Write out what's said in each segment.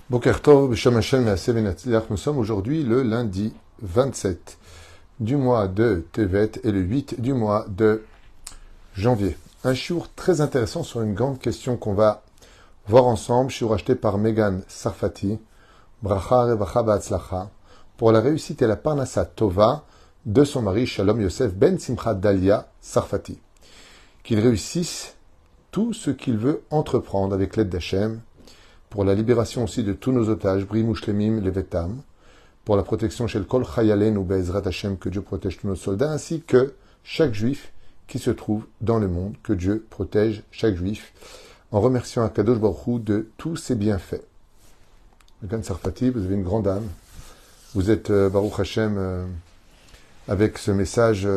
Boker Tov, B'Shem Hashem et Aseh Benatzliach. Nous sommes aujourd'hui le lundi 27 du mois de Tevet et le 8 du mois de janvier. Un shiur très intéressant sur une grande question qu'on va voir ensemble, shiur acheté par Megan Sarfati, Bracha Revacha Ba'atzlacha, pour la réussite et la parnassa Tova de son mari Shalom Yosef Ben Simcha Dalia Sarfati. Qu'il réussisse tout ce qu'il veut entreprendre avec l'aide d'Hachem, pour la libération aussi de tous nos otages, Brim Ushlemim Levetam, pour la protection chez le Kol Chayalen ou Be'ezrat Hashem, que Dieu protège tous nos soldats, ainsi que chaque juif qui se trouve dans le monde, que Dieu protège chaque juif, en remerciant Akadosh Baruch Hu de tous ses bienfaits. Megan Sarfati, vous avez une grande âme. Vous êtes Baruch Hashem avec ce message,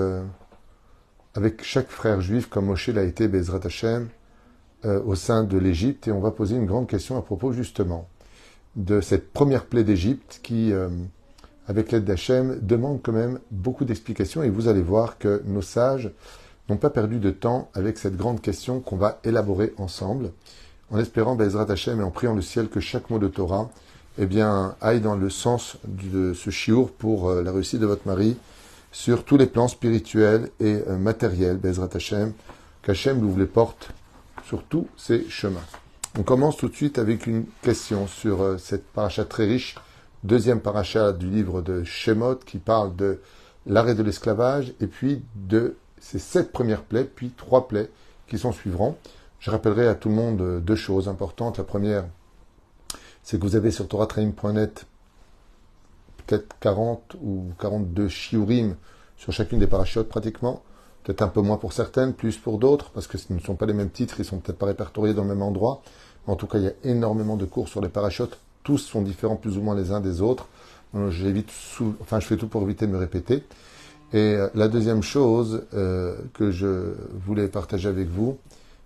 avec chaque frère juif, comme Moshe l'a été, Be'ezrat Hashem, au sein de l'Égypte, et on va poser une grande question à propos justement de cette première plaie d'Égypte qui, avec l'aide d'Hachem, demande quand même beaucoup d'explications, et vous allez voir que nos sages n'ont pas perdu de temps avec cette grande question qu'on va élaborer ensemble, en espérant, Be'ezrat Hashem, et en priant le ciel que chaque mot de Torah aille dans le sens de ce shiur pour la réussite de votre mari sur tous les plans spirituels et matériels, Be'ezrat Hashem, qu'Hachem l'ouvre les portes sur tous ces chemins. On commence tout de suite avec une question sur cette paracha très riche, deuxième paracha du livre de Shemot, qui parle de l'arrêt de l'esclavage, et puis de ces 7 premières plaies, puis 3 plaies qui s'en suivront. Je rappellerai à tout le monde 2 choses importantes. La première, c'est que vous avez sur toratraim.net peut-être 40 ou 42 shiurim sur chacune des parachutes pratiquement. Peut-être un peu moins pour certaines, plus pour d'autres, parce que ce ne sont pas les mêmes titres, ils ne sont peut-être pas répertoriés dans le même endroit. En tout cas, il y a énormément de cours sur les parachutes. Tous sont différents plus ou moins les uns des autres. Je fais tout pour éviter de me répéter. Et la deuxième chose que je voulais partager avec vous,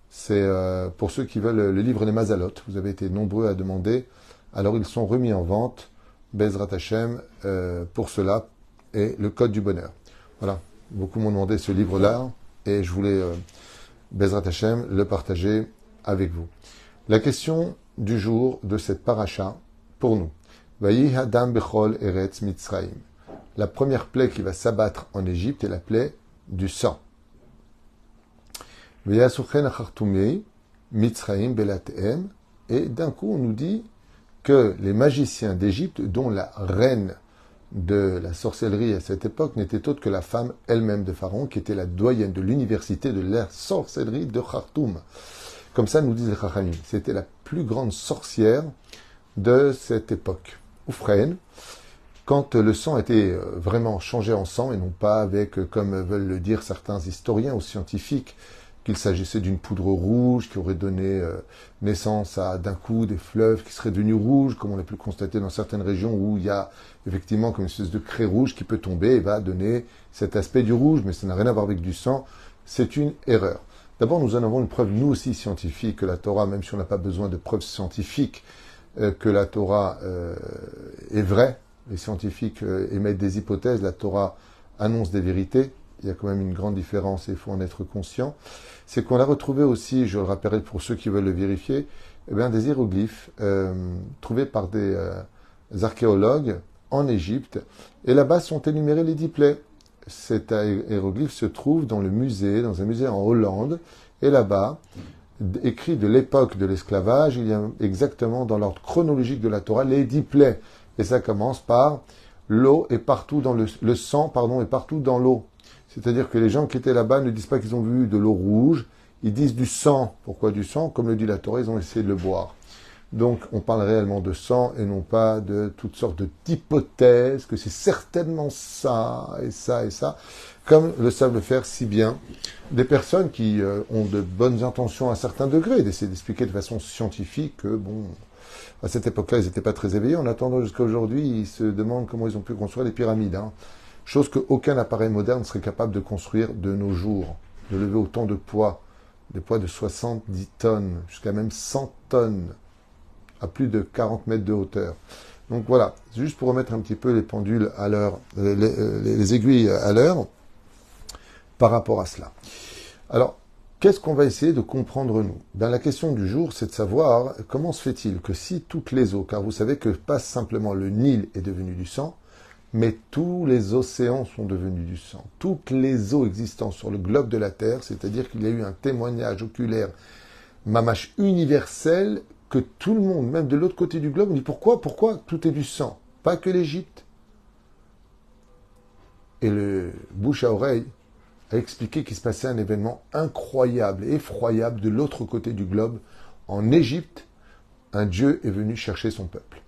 c'est pour ceux qui veulent le livre Les Mazalot. Vous avez été nombreux à demander. Alors, ils sont remis en vente, Be'ezrat Hashem, pour cela, et le code du bonheur. Voilà. Beaucoup m'ont demandé ce livre-là, et je voulais, Be'ezrat Hashem, le partager avec vous. La question du jour de cette paracha, pour nous. Vayi Hadam Bechol Eretz Mitzrayim. La première plaie qui va s'abattre en Égypte est la plaie du sang. Vayasuchen Achartumei Mitzrayim Belatehem. Et d'un coup, on nous dit que les magiciens d'Égypte, dont la reine de la sorcellerie à cette époque n'était autre que la femme elle-même de Pharaon, qui était la doyenne de l'université de la sorcellerie de Khartoum. Comme ça nous disent les Chachamim. C'était la plus grande sorcière de cette époque. Oufren, quand le sang était vraiment changé en sang, et non pas avec, comme veulent le dire certains historiens ou scientifiques, qu'il s'agissait d'une poudre rouge qui aurait donné naissance à d'un coup des fleuves qui seraient devenus rouges, comme on l'a pu constater dans certaines régions où il y a effectivement comme une espèce de craie rouge qui peut tomber et va donner cet aspect du rouge, mais ça n'a rien à voir avec du sang, c'est une erreur. D'abord, nous en avons une preuve, nous aussi, scientifique, que la Torah, même si on n'a pas besoin de preuves scientifiques, que la Torah est vraie. Les scientifiques émettent des hypothèses, la Torah annonce des vérités. Il y a quand même une grande différence et il faut en être conscient. C'est qu'on a retrouvé aussi, je le rappellerai pour ceux qui veulent le vérifier, des hiéroglyphes trouvés par des archéologues en Égypte. Et là-bas sont énumérés les 10 plaies. Cet hiéroglyphe se trouve dans un musée en Hollande. Et là-bas, écrit de l'époque de l'esclavage, il y a exactement dans l'ordre chronologique de la Torah les 10 plaies. Et ça commence par l'eau est partout dans le sang, est partout dans l'eau. C'est-à-dire que les gens qui étaient là-bas ne disent pas qu'ils ont vu de l'eau rouge, ils disent du sang. Pourquoi du sang? Comme le dit la Torah, ils ont essayé de le boire. Donc, on parle réellement de sang et non pas de toutes sortes d'hypothèses, que c'est certainement ça, et ça, et ça, comme le savent le faire si bien des personnes qui ont de bonnes intentions à un certain degré, d'essayer d'expliquer de façon scientifique que, à cette époque-là, ils n'étaient pas très éveillés. En attendant jusqu'à aujourd'hui, ils se demandent comment ils ont pu construire les pyramides. Chose qu'aucun appareil moderne serait capable de construire de nos jours, de lever autant de poids, des poids de 70 tonnes, jusqu'à même 100 tonnes, à plus de 40 mètres de hauteur. Donc voilà, juste pour remettre un petit peu les pendules à l'heure, les aiguilles à l'heure, par rapport à cela. Alors, qu'est-ce qu'on va essayer de comprendre nous? Ben, la question du jour, c'est de savoir comment se fait-il que si toutes les eaux, car vous savez que pas simplement le Nil est devenu du sang, mais tous les océans sont devenus du sang. Toutes les eaux existantes sur le globe de la Terre, c'est-à-dire qu'il y a eu un témoignage oculaire, mamache universel, que tout le monde, même de l'autre côté du globe, on dit pourquoi tout est du sang? Pas que l'Égypte. Et le bouche à oreille a expliqué qu'il se passait un événement incroyable, effroyable de l'autre côté du globe. En Égypte, un Dieu est venu chercher son peuple.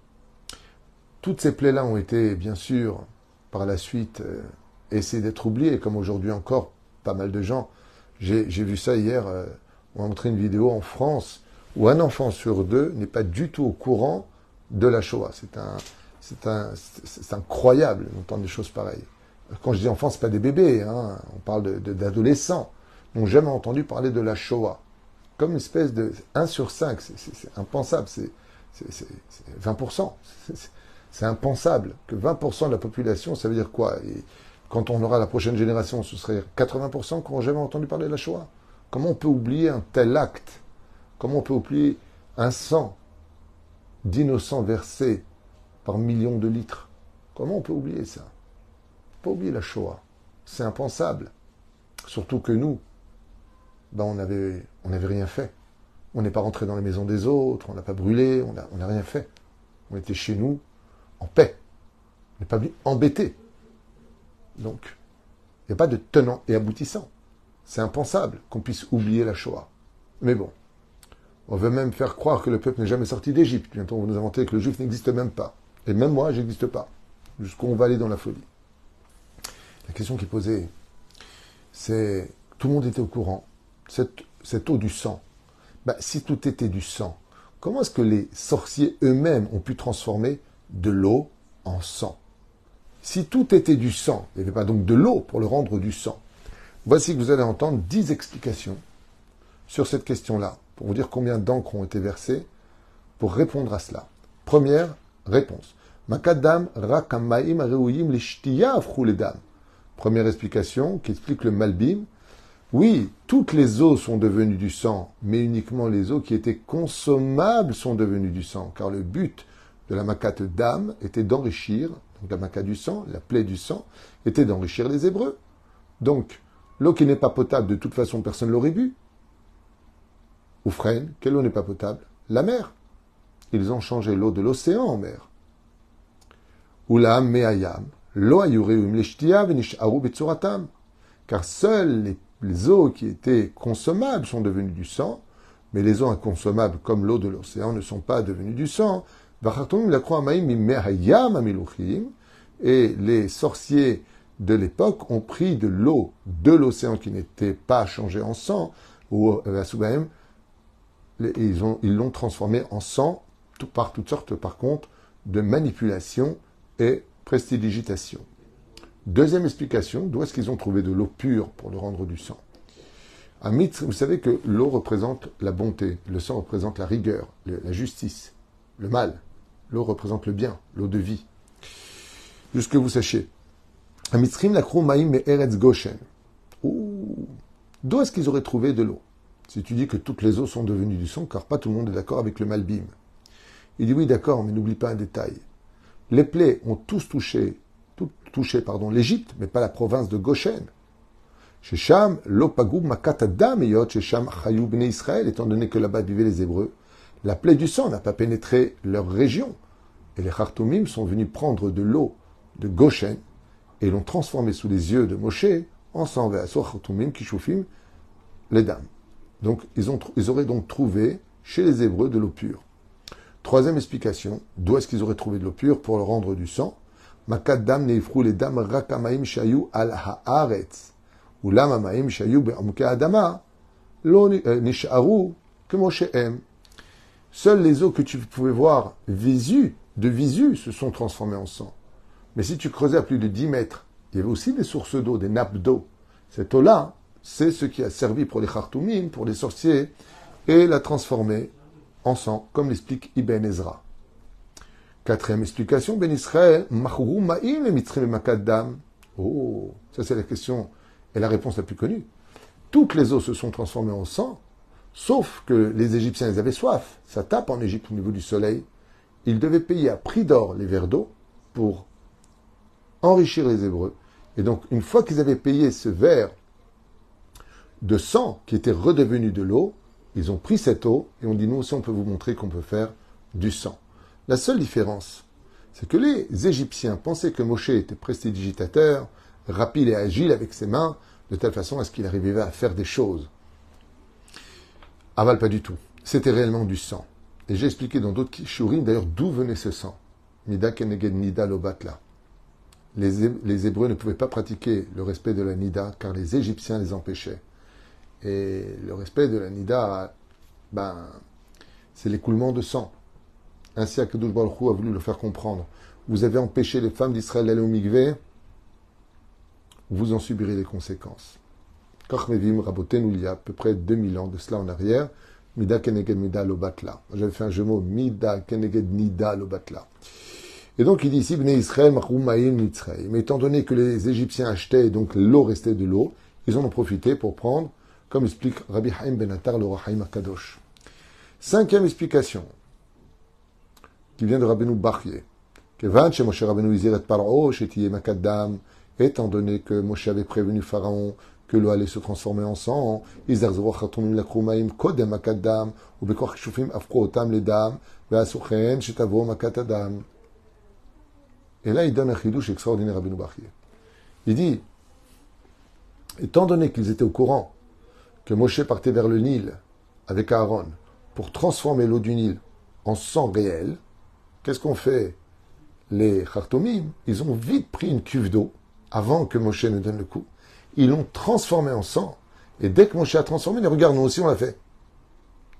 Toutes ces plaies-là ont été, bien sûr, par la suite, essayées d'être oubliées, comme aujourd'hui encore, pas mal de gens. J'ai vu ça hier, on m'a montré une vidéo en France, où un enfant sur deux n'est pas du tout au courant de la Shoah. C'est incroyable d'entendre des choses pareilles. Quand je dis enfants, ce pas des bébés, hein. On parle d'adolescents. Ils n'ont jamais entendu parler de la Shoah. Comme une espèce de 1 sur 5, c'est impensable, c'est 20%. C'est impensable que 20% de la population, ça veut dire quoi? Et quand on aura la prochaine génération, ce serait 80% qui n'ont jamais entendu parler de la Shoah. Comment on peut oublier un tel acte? Comment on peut oublier un sang d'innocents versés par millions de litres? Comment on peut oublier ça? On peut pas oublier la Shoah. C'est impensable. Surtout que nous, ben on n'avait rien fait. On n'est pas rentré dans les maisons des autres, on n'a pas brûlé, on n'a rien fait. On était chez nous, en paix. On n'est pas venu embêter. Donc, il n'y a pas de tenant et aboutissant. C'est impensable qu'on puisse oublier la Shoah. Mais bon, on veut même faire croire que le peuple n'est jamais sorti d'Égypte. Bientôt, on va nous inventer que le juif n'existe même pas. Et même moi, je n'existe pas. Jusqu'où on va aller dans la folie. La question qui est posée, c'est, tout le monde était au courant, cette eau du sang. Ben, si tout était du sang, comment est-ce que les sorciers eux-mêmes ont pu transformer de l'eau en sang? Si tout était du sang, il n'y avait pas donc de l'eau pour le rendre du sang. Voici que vous allez entendre 10 explications sur cette question-là, pour vous dire combien d'encre ont été versées pour répondre à cela. Première réponse. Makadam rakamaim reuyim lishtiya afrou ledam. Première explication qui explique le Malbim. Oui, toutes les eaux sont devenues du sang, mais uniquement les eaux qui étaient consommables sont devenues du sang, car le but de la makat d'âme était d'enrichir, donc la makat du sang, la plaie du sang, était d'enrichir les Hébreux. Donc, l'eau qui n'est pas potable, de toute façon, personne ne l'aurait bu. Oufren, quelle eau n'est pas potable? La mer. Ils ont changé l'eau de l'océan en mer. Ulam me'ayam, lo ayureum leshtia venish'aru betsuratam. Car seules les eaux qui étaient consommables sont devenues du sang, mais les eaux inconsommables, comme l'eau de l'océan, ne sont pas devenues du sang. Et les sorciers de l'époque ont pris de l'eau de l'océan qui n'était pas changée en sang, ou ils l'ont transformée en sang par toutes sortes, par contre, de manipulations et prestidigitation. Deuxième explication, d'où est-ce qu'ils ont trouvé de l'eau pure pour le rendre du sang? Vous savez que l'eau représente la bonté, le sang représente la rigueur, la justice, le mal. L'eau représente le bien, l'eau de vie. Juste que vous sachiez. Amitzrim lakrou maïm me eretz Goshen. D'où est-ce qu'ils auraient trouvé de l'eau? Si tu dis que toutes les eaux sont devenues du sang, car pas tout le monde est d'accord avec le Malbim. Il dit oui, d'accord, mais n'oublie pas un détail. Les plaies ont tous touché l'Égypte, mais pas la province de Goshen. Shesham, l'opagou makatadam eyot, Shesham chayou bnei Israël, étant donné que là-bas vivaient les Hébreux, la plaie du sang n'a pas pénétré leur région. Et les Khartoumim sont venus prendre de l'eau de Goshen et l'ont transformée sous les yeux de Moshe en sang. Ve'asor Khartoumim kishufim les dames. Donc, ils auraient donc trouvé chez les Hébreux de l'eau pure. Troisième explication, d'où est-ce qu'ils auraient trouvé de l'eau pure pour le rendre du sang? Makat dam neifrou les dames rakamaim shayu al haaretz. Ou lamamaim shayu be'amke adama lo nisharu que Moshe aime. Seules les eaux que tu pouvais voir de visu se sont transformées en sang. Mais si tu creusais à plus de 10 mètres, il y avait aussi des sources d'eau, des nappes d'eau. Cette eau-là, c'est ce qui a servi pour les Khartoumim, pour les sorciers, et l'a transformée en sang, comme l'explique Ibn Ezra. Quatrième explication, Ben Israël, Machou ma'im le mitzrim makadam. Oh, ça c'est la question et la réponse la plus connue. toutes les eaux se sont transformées en sang, sauf que les Égyptiens, ils avaient soif. Ça tape en Égypte au niveau du soleil. Ils devaient payer à prix d'or les verres d'eau pour enrichir les Hébreux. Et donc, une fois qu'ils avaient payé ce verre de sang qui était redevenu de l'eau, ils ont pris cette eau et ont dit, nous aussi, on peut vous montrer qu'on peut faire du sang. La seule différence, c'est que les Égyptiens pensaient que Moshe était prestidigitateur, rapide et agile avec ses mains, de telle façon à ce qu'il arrivait à faire des choses. Aval, pas du tout. C'était réellement du sang. Et j'ai expliqué dans d'autres shiurim, d'ailleurs, d'où venait ce sang. Nida keneged nida lo batla. Les Hébreux ne pouvaient pas pratiquer le respect de la nida, car les Égyptiens les empêchaient. Et le respect de la nida, c'est l'écoulement de sang. Ainsi, Akadosh Baruch Hu a voulu le faire comprendre. Vous avez empêché les femmes d'Israël d'aller au mikvé, vous en subirez les conséquences. Kachmevim Rabotenu, il y a à peu près 2000 ans de cela en arrière, Mida Keneged Mida Lobatla. J'avais fait un jeu mot, Mida Keneged Nida Lobatla. Et donc il dit ici, Bnei Israël, Machoumaïm Mitzrayim. Mais étant donné que les Égyptiens achetaient, et donc l'eau restait de l'eau, ils en ont profité pour prendre, comme explique Rabbi Haim Ben Attar, le Rahaim Akadosh. Cinquième explication, qui vient de Rabbeinu Bachye. Kevan, chez Moshe Rabbeinu Iziret Paro, chez Tiyé Makadam, étant donné que Moshe avait prévenu Pharaon que l'eau allait se transformer en sang, Izarzo Khatumim Lakrumaim Kodem Makadam, ou Bekor Kishufim Afro Otam Ledam, Veasuchen, Shetavo Makatadam. Et là, il donne un chidouche extraordinaire à Rabbeinu Bachye. Il dit, étant donné qu'ils étaient au courant que Moshe partait vers le Nil avec Aaron pour transformer l'eau du Nil en sang réel, qu'est-ce qu'on fait? Les Khartoumim, ils ont vite pris une cuve d'eau, avant que Moshe ne donne le coup. Ils l'ont transformé en sang. Et dès que Moshe a transformé, les regards, nous aussi on l'a fait.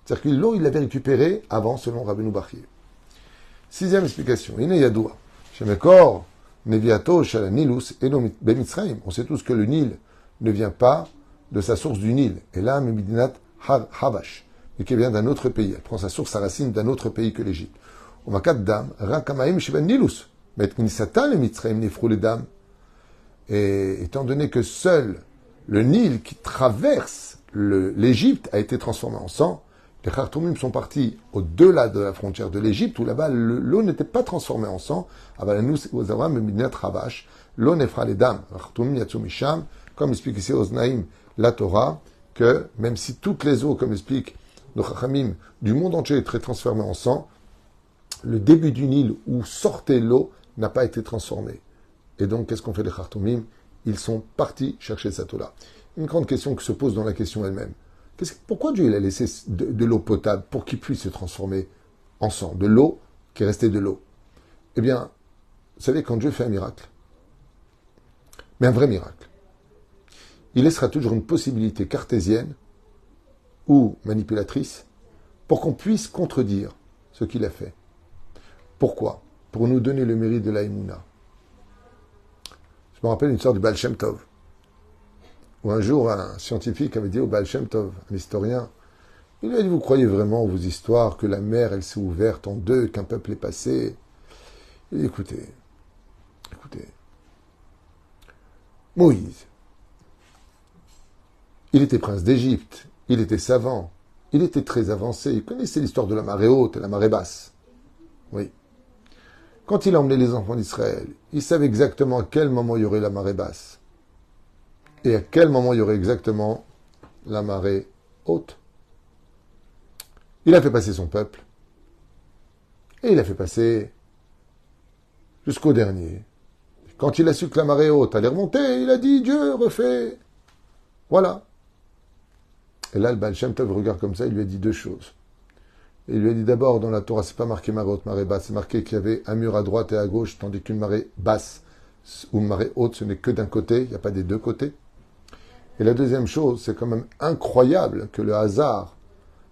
C'est-à-dire que l'eau, il l'avait récupérée avant, selon Rabbeinu Bachye. Sixième explication. Ine Yadoua. Shemekor, Neviato, Shalanilus, Elom Bemitzraim. On sait tous que le Nil ne vient pas de sa source du Nil. Et là, Mebidinat Habash, et qui vient d'un autre pays. Elle prend sa source, sa racine d'un autre pays que l'Égypte. Omakad-dam, Rakamaim Shivan Nilus. Mais Knisatan, le Mitzraim, Nifrou les dames. Et étant donné que seul le Nil qui traverse l'Égypte a été transformé en sang, les Khartoumim sont partis au-delà de la frontière de l'Égypte, où là-bas l'eau n'était pas transformée en sang. L'eau nefra les dames. Comme explique ici Oznaïm la Torah, que même si toutes les eaux, comme explique nos Chachamim, du monde entier étaient transformées en sang, le début du Nil où sortait l'eau n'a pas été transformé. Et donc, qu'est-ce qu'on fait les Khartoumim? Ils sont partis chercher cette eau-là. Une grande question qui se pose dans la question elle-même. Pourquoi Dieu il a laissé de l'eau potable pour qu'il puisse se transformer en sang? De l'eau qui est restée de l'eau. Eh bien, vous savez, quand Dieu fait un miracle, mais un vrai miracle, il laissera toujours une possibilité cartésienne ou manipulatrice pour qu'on puisse contredire ce qu'il a fait. Pourquoi? Pour nous donner le mérite de la Emouna. Je me rappelle une histoire du Baal Shem Tov, où un jour un scientifique avait dit au Baal Shem Tov, un historien, il lui a dit, vous croyez vraiment aux histoires que la mer, elle s'est ouverte en deux, qu'un peuple est passé? Il dit, écoutez, Moïse, il était prince d'Égypte, il était savant, il était très avancé, il connaissait l'histoire de la marée haute et la marée basse. Oui. Quand il a emmené les enfants d'Israël, il savait exactement à quel moment il y aurait la marée basse et à quel moment il y aurait exactement la marée haute. Il a fait passer son peuple et il a fait passer jusqu'au dernier. Quand il a su que la marée haute allait remonter, il a dit, Dieu refait. Voilà. Et là, le Baal Shem Tov regarde comme ça, il lui a dit deux choses. Il lui a dit d'abord, dans la Torah, c'est pas marqué marée haute, marée basse, c'est marqué qu'il y avait un mur à droite et à gauche, tandis qu'une marée basse ou une marée haute, ce n'est que d'un côté, il n'y a pas des deux côtés. Et la deuxième chose, c'est quand même incroyable que le hasard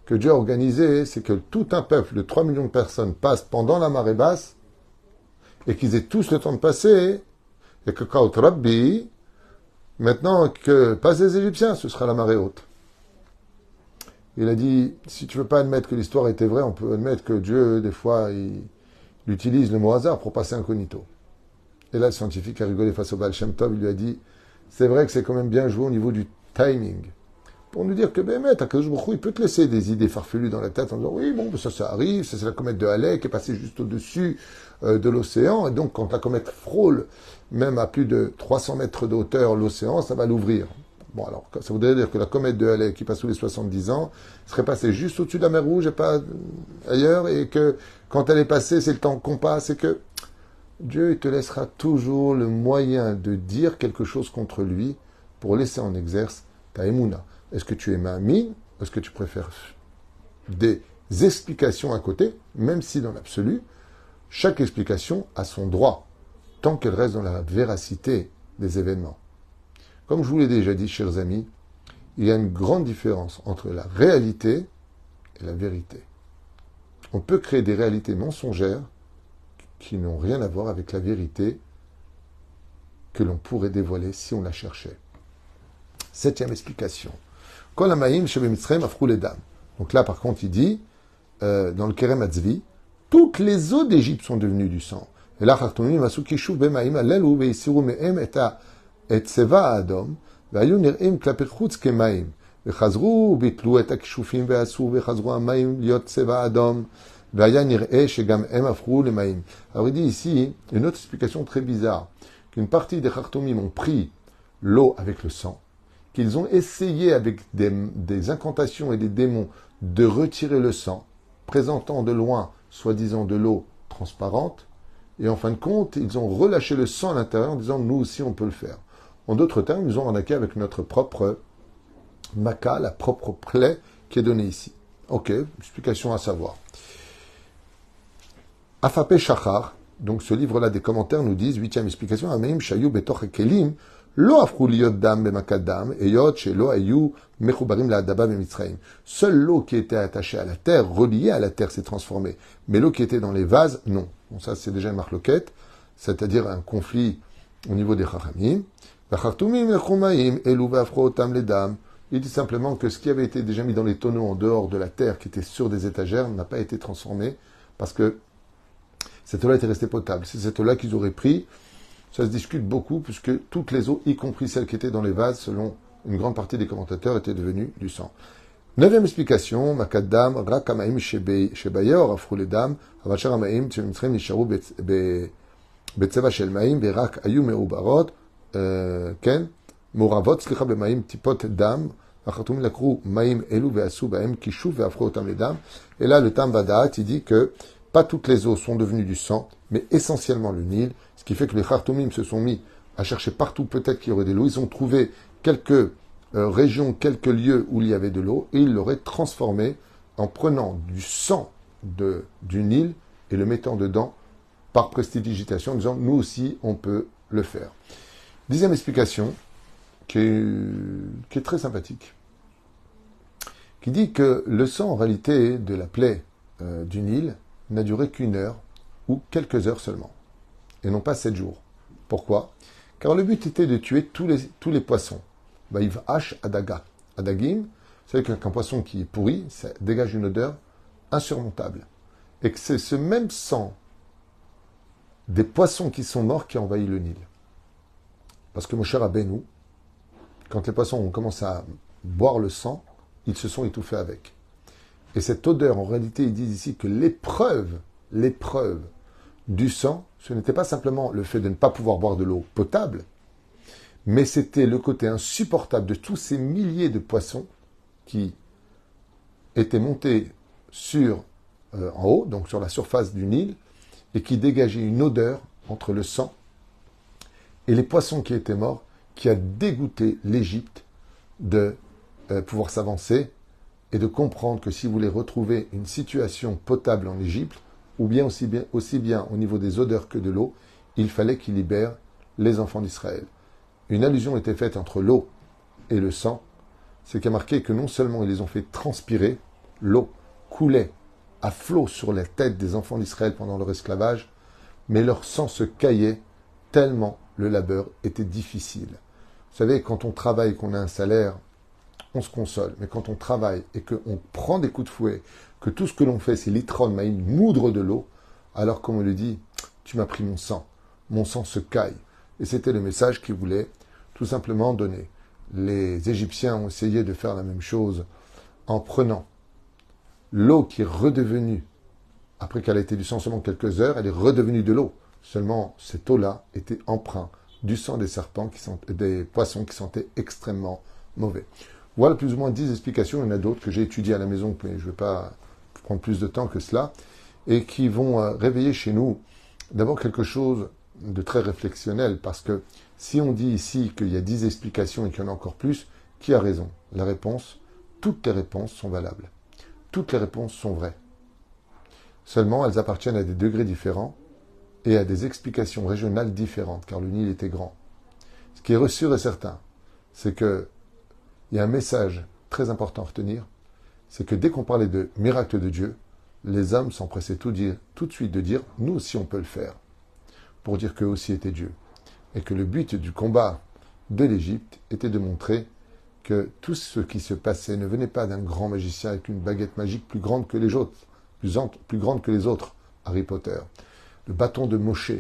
que Dieu a organisé, c'est que tout un peuple de 3 millions de personnes passe pendant la marée basse, et qu'ils aient tous le temps de passer, et que Kaut Rabbi, maintenant que passent les Égyptiens, ce sera la marée haute. Il a dit, si tu veux pas admettre que l'histoire était vraie, on peut admettre que Dieu, des fois, il utilise le mot hasard pour passer incognito. Et là, le scientifique a rigolé face au Baal Shem Tov, il lui a dit, c'est vrai que c'est quand même bien joué au niveau du timing. pour nous dire que Akadosh Baruch Hu, il peut te laisser des idées farfelues dans la tête en disant oui, bon, ça arrive, ça c'est la comète de Halley qui est passée juste au-dessus de l'océan, et donc quand la comète frôle même à plus de 300 mètres de hauteur l'océan, ça va l'ouvrir. Bon, alors, ça voudrait dire que la comète de Halley qui passe tous les 70 ans serait passée juste au-dessus de la mer Rouge et pas ailleurs, et que quand elle est passée, c'est le temps qu'on passe, et que Dieu il te laissera toujours le moyen de dire quelque chose contre lui pour laisser en exerce ta émouna. Est-ce que tu es ma'amine? Est-ce que tu préfères des explications à côté, même si dans l'absolu, chaque explication a son droit, tant qu'elle reste dans la véracité des événements. Comme je vous l'ai déjà dit, chers amis, il y a une grande différence entre la réalité et la vérité. On peut créer des réalités mensongères qui n'ont rien à voir avec la vérité que l'on pourrait dévoiler si on la cherchait. Septième explication. Kol ha'mayim shebemitzrayim afrou ledam. Donc là, par contre, il dit, dans le Kerem Hatzvi, toutes les eaux d'Égypte sont devenues du sang. Et là, Chartonim asu kishuv b'mayim alelu ve'isiru me'em et tseva ha'adam ve'ayu nir'im klapi chutz kemayim ve'chazru bitlu et ha'kishufim ve'asu ve'chazru ha'mayim liot tseva ha'adam ve'aya nir'e shegam em afrou lemayim. Alors il dit ici une autre explication très bizarre, qu'une partie des Chartomim ont pris l'eau avec le sang, qu'ils ont essayé avec des incantations et des démons de retirer le sang, présentant de loin, soi-disant, de l'eau transparente, et en fin de compte, ils ont relâché le sang à l'intérieur en disant « nous aussi on peut le faire ». En d'autres termes, ils nous ont arnaqué avec notre propre maca, la propre plaie qui est donnée ici. Ok, explication à savoir. Afapé Shachar, donc ce livre-là des commentaires nous disent, huitième explication, Ameim Shayu Betoch Kelim, Lo afrou liot dam bemakadam, eyot shelo ayu mechubarim laadaba bemitzrayim. Seule l'eau qui était attachée à la terre, reliée à la terre, s'est transformée. Mais l'eau qui était dans les vases, non. Bon, ça, c'est déjà une marloquette, c'est-à-dire un conflit au niveau des chachamim. Vachartumim lechumaim elu veafro otam ledam. Il dit simplement que ce qui avait été déjà mis dans les tonneaux en dehors de la terre, qui était sur des étagères, n'a pas été transformé, parce que cette eau-là était restée potable. C'est cette eau-là qu'ils auraient pris. Ça se discute beaucoup, puisque toutes les eaux, y compris celles qui étaient dans les vases, selon une grande partie des commentateurs, étaient devenues du sang. Neuvième explication, Makadam, Rak Amaim Shebayor, Afrou Ledam, Avachar Amaim, Tchemitzrem Nisharu Betseva Shel Maim, Berak Ayu Meubarot, Ken, Moravot, Slicha Bemaim, Tipot Dam, Achatum Lakru, Maim Elu, Veasu Baem, Kishu, Veafro Otam Ledam. Et là, le Tam Vadaat, il dit que pas toutes les eaux sont devenues du sang, mais essentiellement le Nil, ce qui fait que les Chartomim se sont mis à chercher partout peut-être qu'il y aurait de l'eau. Ils ont trouvé quelques régions, quelques lieux où il y avait de l'eau, et ils l'auraient transformé en prenant du sang du Nil et le mettant dedans par prestidigitation, en disant nous aussi on peut le faire. Dixième explication, qui est très sympathique, qui dit que le sang en réalité de la plaie du Nil n'a duré qu'une heure ou quelques heures seulement, et non pas 7 jours. Pourquoi? Car le but était de tuer tous les poissons. Baïv H Adaga. Adagim, vous savez qu'un poisson qui est pourri, ça dégage une odeur insurmontable. Et que c'est ce même sang des poissons qui sont morts qui a envahi le Nil. Parce que mon cher Rabbeinu, quand les poissons ont commencé à boire le sang, ils se sont étouffés avec. Et cette odeur, en réalité, ils disent ici que l'épreuve du sang, ce n'était pas simplement le fait de ne pas pouvoir boire de l'eau potable, mais c'était le côté insupportable de tous ces milliers de poissons qui étaient montés en haut, donc sur la surface du Nil, et qui dégageaient une odeur entre le sang et les poissons qui étaient morts, qui a dégoûté l'Égypte de pouvoir s'avancer et de comprendre que si vous voulez retrouver une situation potable en Égypte, ou bien aussi bien au niveau des odeurs que de l'eau, il fallait qu'il libère les enfants d'Israël. Une allusion était faite entre l'eau et le sang, c'est qu'il y a marqué que non seulement ils les ont fait transpirer, l'eau coulait à flot sur la tête des enfants d'Israël pendant leur esclavage, mais leur sang se caillait tellement le labeur était difficile. Vous savez, quand on travaille, qu'on a un salaire, on se console. Mais quand on travaille et qu'on prend des coups de fouet, que tout ce que l'on fait, c'est litron, maïm, moudre de l'eau, alors comme on lui dit, tu m'as pris mon sang se caille. Et c'était le message qu'il voulait tout simplement donner. les Égyptiens ont essayé de faire la même chose en prenant l'eau qui est redevenue, après qu'elle a été du sang seulement quelques heures, elle est redevenue de l'eau. Seulement, cette eau-là était empreinte du sang des serpents, des poissons qui sentaient extrêmement mauvais. Voilà plus ou moins 10 explications. Il y en a d'autres que j'ai étudiées à la maison, mais je ne vais pas prendre plus de temps que cela, et qui vont réveiller chez nous d'abord quelque chose de très réflexionnel, parce que si on dit ici qu'il y a 10 explications et qu'il y en a encore plus, qui a raison? La réponse, toutes les réponses sont valables. Toutes les réponses sont vraies. Seulement, elles appartiennent à des degrés différents et à des explications régionales différentes, car le Nil était grand. Ce qui est sûr et certain, c'est qu'il y a un message très important à retenir, c'est que dès qu'on parlait de miracle de Dieu, les hommes s'empressaient tout de suite de dire « nous aussi on peut le faire », pour dire qu'eux aussi étaient Dieu. Et que le but du combat de l'Égypte était de montrer que tout ce qui se passait ne venait pas d'un grand magicien avec une baguette magique plus grande que les autres, plus grande que les autres, Harry Potter, le bâton de Moshe,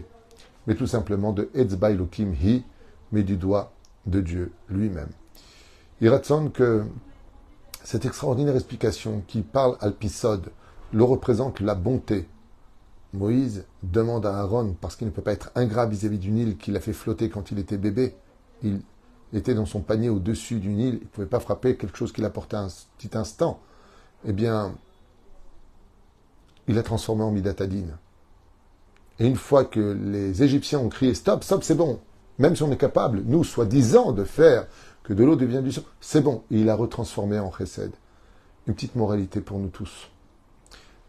mais tout simplement de Etzba Elokim Hi, mais du doigt de Dieu lui-même. Il ratsonne que cette extraordinaire explication qui parle Alpisode le représente la bonté. Moïse demande à Aaron, parce qu'il ne peut pas être ingrat vis-à-vis du Nil qu'il a fait flotter quand il était bébé, il était dans son panier au-dessus du Nil, il ne pouvait pas frapper quelque chose qu'il a porté un petit instant. Eh bien, il a transformé en Midatadine. Et une fois que les Égyptiens ont crié « Stop, stop, c'est bon !» Même si on est capable, nous, soi-disant, de faire que de l'eau devienne du sang, c'est bon. Et il a retransformé en chesed. Une petite moralité pour nous tous.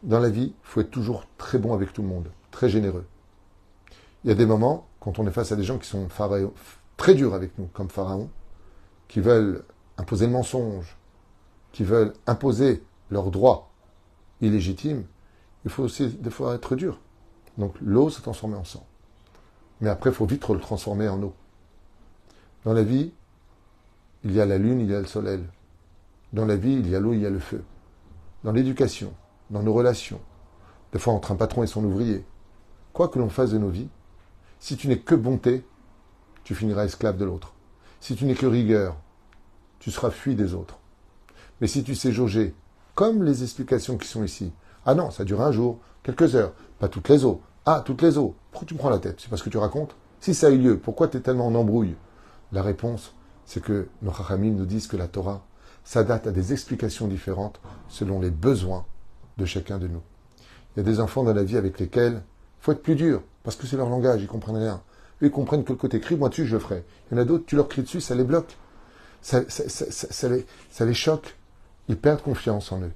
Dans la vie, il faut être toujours très bon avec tout le monde, très généreux. Il y a des moments, quand on est face à des gens qui sont très durs avec nous, comme Pharaon, qui veulent imposer le mensonge, qui veulent imposer leurs droits illégitimes, il faut aussi des fois être dur. Donc l'eau s'est transformée en sang. Mais après, il faut vite le transformer en eau. Dans la vie, il y a la lune, il y a le soleil. Dans la vie, il y a l'eau, il y a le feu. Dans l'éducation, dans nos relations, des fois entre un patron et son ouvrier, quoi que l'on fasse de nos vies, si tu n'es que bonté, tu finiras esclave de l'autre. Si tu n'es que rigueur, tu seras fui des autres. Mais si tu sais jauger, comme les explications qui sont ici, ah non, ça dure un jour, quelques heures, pas toutes les eaux. Ah, toutes les eaux. Pourquoi tu me prends la tête? C'est parce que tu racontes? Si ça a eu lieu, pourquoi tu es tellement en embrouille? La réponse, c'est que nos Chachamim nous disent que la Torah s'adapte à des explications différentes selon les besoins de chacun de nous. Il y a des enfants dans la vie avec lesquels il faut être plus dur, parce que c'est leur langage, ils comprennent rien. Eux, ils comprennent que le côté crie-moi dessus, je le ferai. Il y en a d'autres, tu leur cries dessus, ça les bloque. Ça les choque. Ils perdent confiance en eux.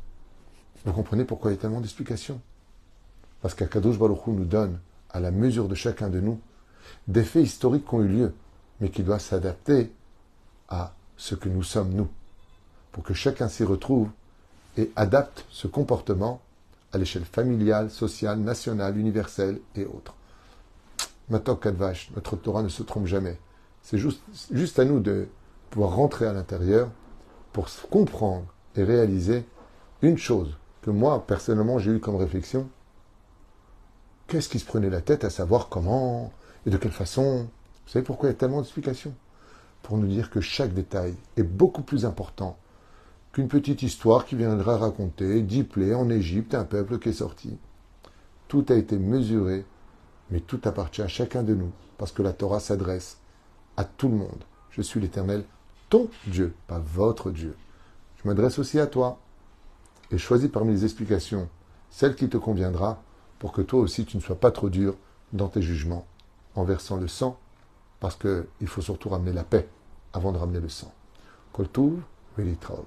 Vous comprenez pourquoi il y a tellement d'explications? Parce qu'Akadosh Baruch Hu nous donne, à la mesure de chacun de nous, des faits historiques qui ont eu lieu, mais qui doivent s'adapter à ce que nous sommes nous, pour que chacun s'y retrouve et adapte ce comportement à l'échelle familiale, sociale, nationale, universelle et autres. Matok Kadvash, notre Torah ne se trompe jamais. C'est juste à nous de pouvoir rentrer à l'intérieur pour comprendre et réaliser une chose que moi, personnellement, j'ai eu comme réflexion. Qu'est-ce qui se prenait la tête à savoir comment et de quelle façon? Vous savez pourquoi il y a tellement d'explications? Pour nous dire que chaque détail est beaucoup plus important qu'une petite histoire qui viendra raconter 10 plaies en Égypte, un peuple qui est sorti. Tout a été mesuré, mais tout appartient à chacun de nous, parce que la Torah s'adresse à tout le monde. Je suis l'Éternel, ton Dieu, pas votre Dieu. Je m'adresse aussi à toi, et choisis parmi les explications celle qui te conviendra, pour que toi aussi tu ne sois pas trop dur dans tes jugements, en versant le sang, parce qu'il faut surtout ramener la paix avant de ramener le sang. Kol Tuv, Velitraot.